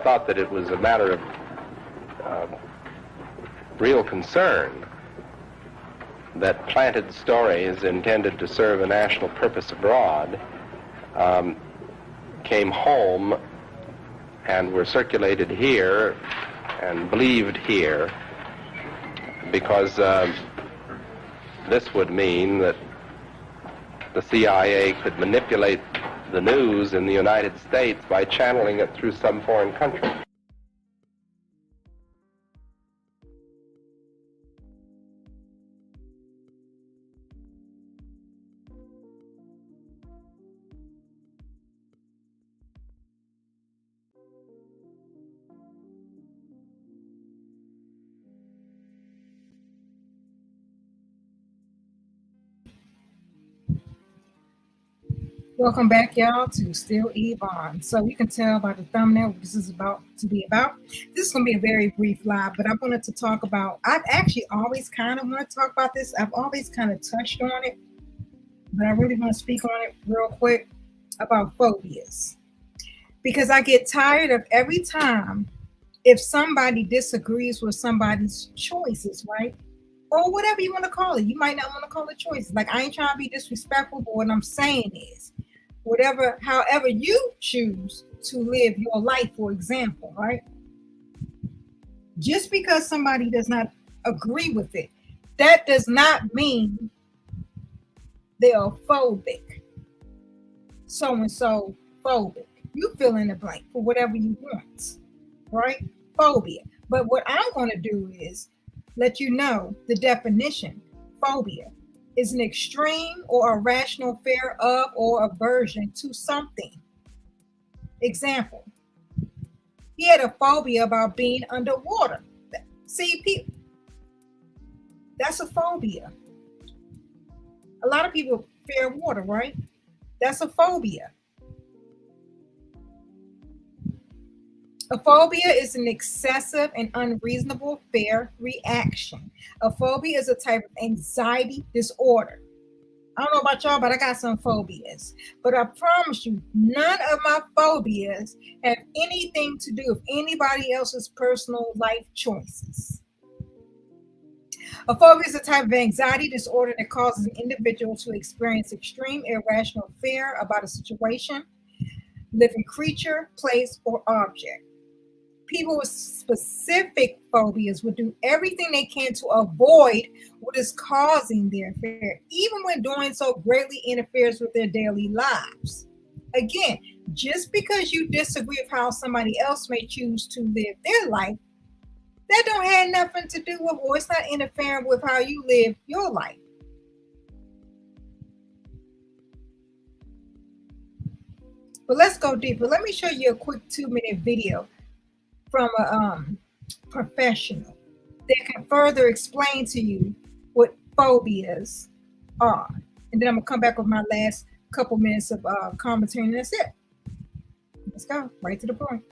thought that it was a matter of real concern that planted stories intended to serve a national purpose abroad came home and were circulated here and believed here, because this would mean that the CIA could manipulate the news in the United States by channeling it through some foreign country. Welcome back, y'all, to Still Evvonne. So you can tell by the thumbnail what this is about to be about. This is going to be a very brief live, but I wanted to talk about, I've actually always kind of want to talk about this. I've always kind of touched on it, but I really want to speak on it real quick about phobias. Because I get tired of every time if somebody disagrees with somebody's choices, right? Or whatever you want to call it. You might not want to call it choices. Like, I ain't trying to be disrespectful, but what I'm saying is, however you choose to live your life, for example, right? Just because somebody does not agree with it, that does not mean they are phobic. So-and-so phobic. You fill in the blank for whatever you want, right? Phobia. But what I'm going to do is let you know the definition. Phobia is an extreme or irrational fear of or aversion to something. Example, he had a phobia about being underwater. See, people, that's a phobia. A lot of people fear water, right? That's a phobia. A phobia is an excessive and unreasonable fear reaction. A phobia is a type of anxiety disorder. I don't know about y'all, but I got some phobias. But I promise you, none of my phobias have anything to do with anybody else's personal life choices. A phobia is a type of anxiety disorder that causes an individual to experience extreme irrational fear about a situation, living creature, place, or object. People with specific phobias would do everything they can to avoid what is causing their fear, even when doing so greatly interferes with their daily lives. Again, just because you disagree with how somebody else may choose to live their life, that don't have nothing to do with, or it's not interfering with how you live your life. But let's go deeper. Let me show you a quick 2-minute video from a professional that can further explain to you what phobias are. And then I'm gonna come back with my last couple minutes of commentary, and that's it. Let's go right to the point.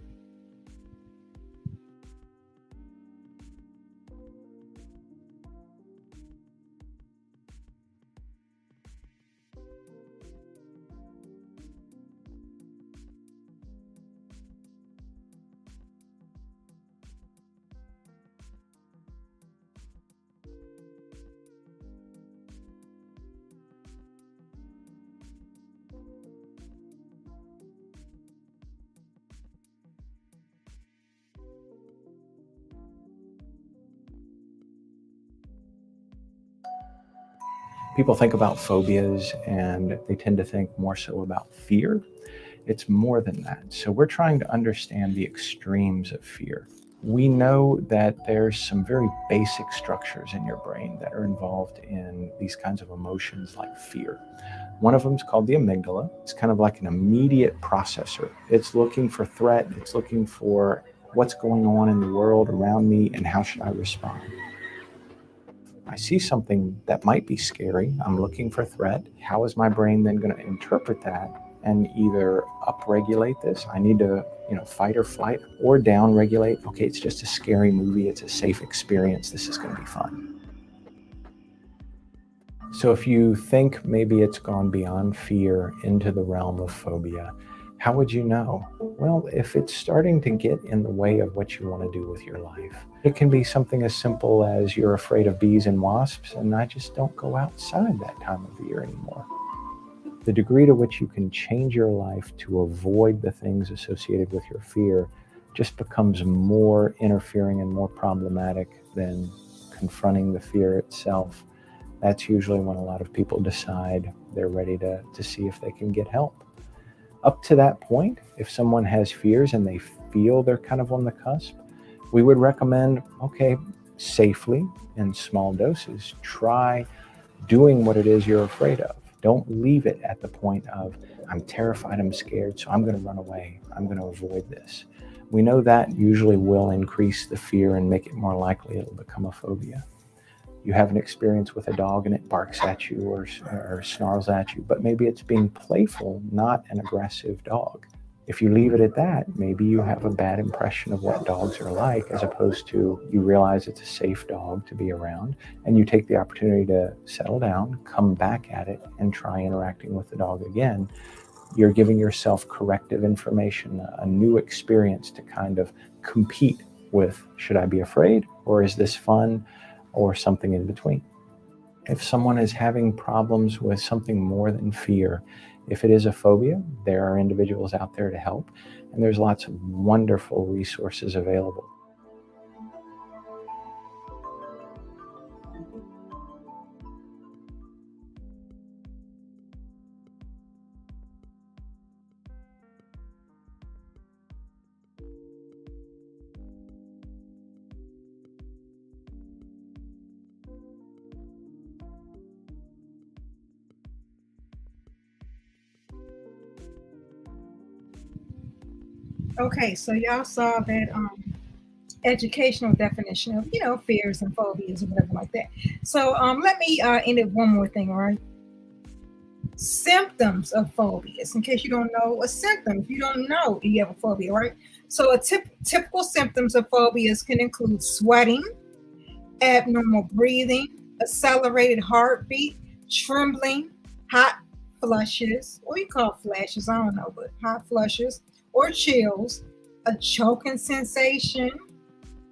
People think about phobias and they tend to think more so about fear. It's more than that. So we're trying to understand the extremes of fear. We know that there's some very basic structures in your brain that are involved in these kinds of emotions like fear. One of them is called the amygdala. It's kind of like an immediate processor. It's looking for threat. It's looking for what's going on in the world around me and how should I respond. I see something that might be scary. I'm looking for threat. How is my brain then going to interpret that and either upregulate this? I need to, fight or flight, or downregulate. Okay, it's just a scary movie. It's a safe experience. This is going to be fun. So if you think maybe it's gone beyond fear into the realm of phobia, How would you know? Well, if it's starting to get in the way of what you want to do with your life, it can be something as simple as you're afraid of bees and wasps, and I just don't go outside that time of year anymore. The degree to which you can change your life to avoid the things associated with your fear just becomes more interfering and more problematic than confronting the fear itself. That's usually when a lot of people decide they're ready to see if they can get help. Up to that point, if someone has fears and they feel they're kind of on the cusp, we would recommend, okay, safely in small doses, try doing what it is you're afraid of. Don't leave it at the point of, I'm terrified, I'm scared, so I'm going to run away. I'm going to avoid this. We know that usually will increase the fear and make it more likely it'll become a phobia. You have an experience with a dog and it barks at you or snarls at you, but maybe it's being playful, not an aggressive dog. If you leave it at that, maybe you have a bad impression of what dogs are like, as opposed to you realize it's a safe dog to be around, and you take the opportunity to settle down, come back at it, and try interacting with the dog again. You're giving yourself corrective information, a new experience to kind of compete with, should I be afraid, or is this fun, or something in between. If someone is having problems with something more than fear, if it is a phobia, there are individuals out there to help, and there's lots of wonderful resources available. Okay, so y'all saw that educational definition of fears and phobias or whatever like that. So let me end it one more thing, all right? Symptoms of phobias, in case you don't know a symptom, if you don't know you have a phobia, right? So typical symptoms of phobias can include sweating, abnormal breathing, accelerated heartbeat, trembling, hot flushes, or you call flashes, I don't know, but hot flushes, or chills, a choking sensation,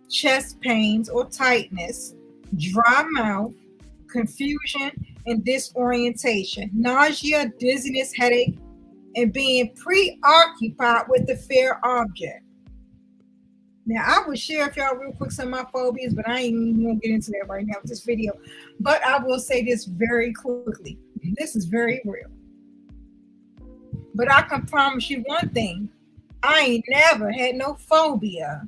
chest pains or tightness, dry mouth, confusion and disorientation, nausea, dizziness, headache, and being preoccupied with the fear object. Now, I will share with y'all real quick some of my phobias, but I ain't even gonna get into that right now with this video. But I will say this very quickly. This is very real. But I can promise you one thing. I ain't never had no phobia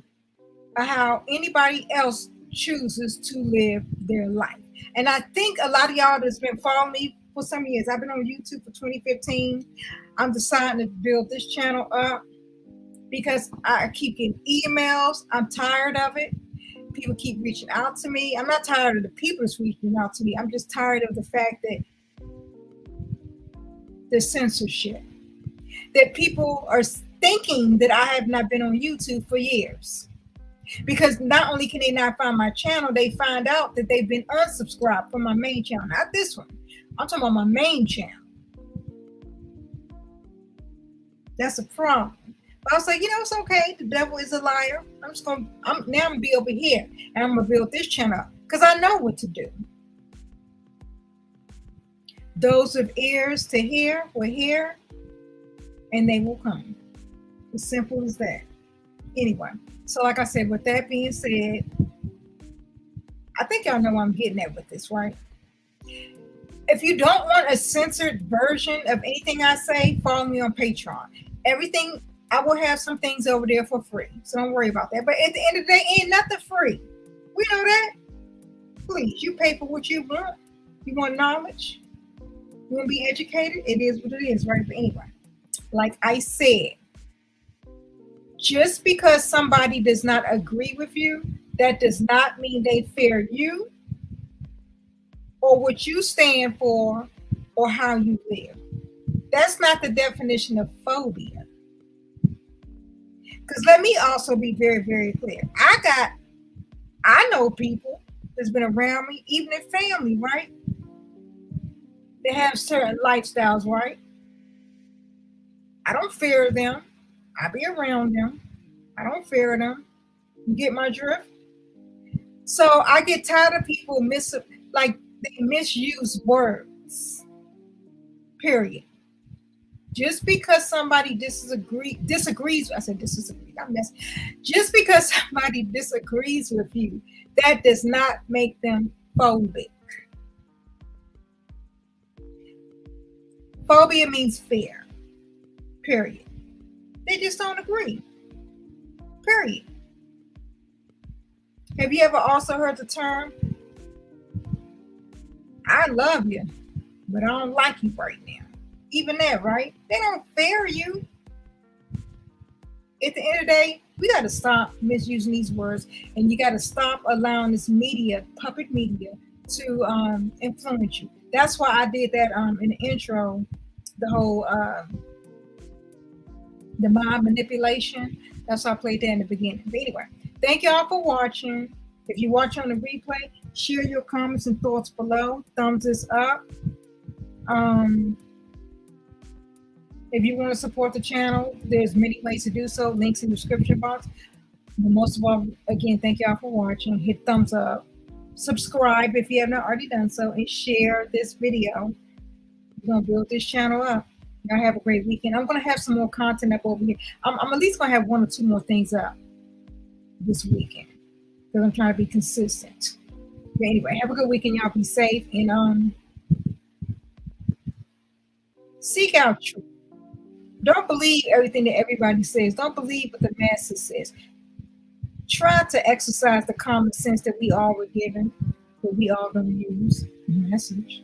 of how anybody else chooses to live their life. And I think a lot of y'all that's been following me for some years. I've been on YouTube for 2015. I'm deciding to build this channel up because I keep getting emails. I'm tired of it. People keep reaching out to me. I'm not tired of the people that's reaching out to me. I'm just tired of the fact that the censorship, that people are thinking that I have not been on YouTube for years. Because not only can they not find my channel, they find out that they've been unsubscribed from my main channel. Not this one. I'm talking about my main channel. That's a problem. But I was like, it's okay. The devil is a liar. I'm gonna be over here and I'm gonna build this channel up because I know what to do. Those with ears to hear will hear, and they will come. As simple as that. Anyway, so like I said, with that being said, I think y'all know where I'm getting at with this, right? If you don't want a censored version of anything I say, follow me on Patreon. Everything, I will have some things over there for free. So don't worry about that. But at the end of the day, ain't nothing free. We know that. Please, you pay for what you want. You want knowledge? You want to be educated? It is what it is, right? But anyway, like I said, just because somebody does not agree with you, that does not mean they fear you or what you stand for or how you live. That's not the definition of phobia. Because let me also be very, very clear. I know people that's been around me, even in family, right? They have certain lifestyles, right? I don't fear them. I be around them. I don't fear them. You get my drift? So I get tired of people they misuse words. Period. Just because somebody disagrees, I said disagree, I mess. Just because somebody disagrees with you, that does not make them phobic. Phobia means fear. Period. They just don't agree. Period. Have you ever also heard the term, I love you, but I don't like you right now? Even that, right? They don't fear you. At the end of the day, we got to stop misusing these words, and you got to stop allowing this media, puppet media, to influence you. That's why I did that in the intro, the whole the mind manipulation. That's why I played that in the beginning. But anyway, thank y'all for watching. If you watch on the replay, share your comments and thoughts below. Thumbs this up. If you want to support the channel, there's many ways to do so. Links in the description box. But most of all, again, thank y'all for watching. Hit thumbs up. Subscribe if you have not already done so. And share this video. We're going to build this channel up. Y'all have a great weekend. I'm going to have some more content up over here. I'm at least going to have 1 or 2 more things up this weekend, because I'm trying to be consistent. But anyway, have a good weekend. Y'all be safe. And seek out truth. Don't believe everything that everybody says. Don't believe what the masses says. Try to exercise the common sense that we all were given, that we all going to use. Message.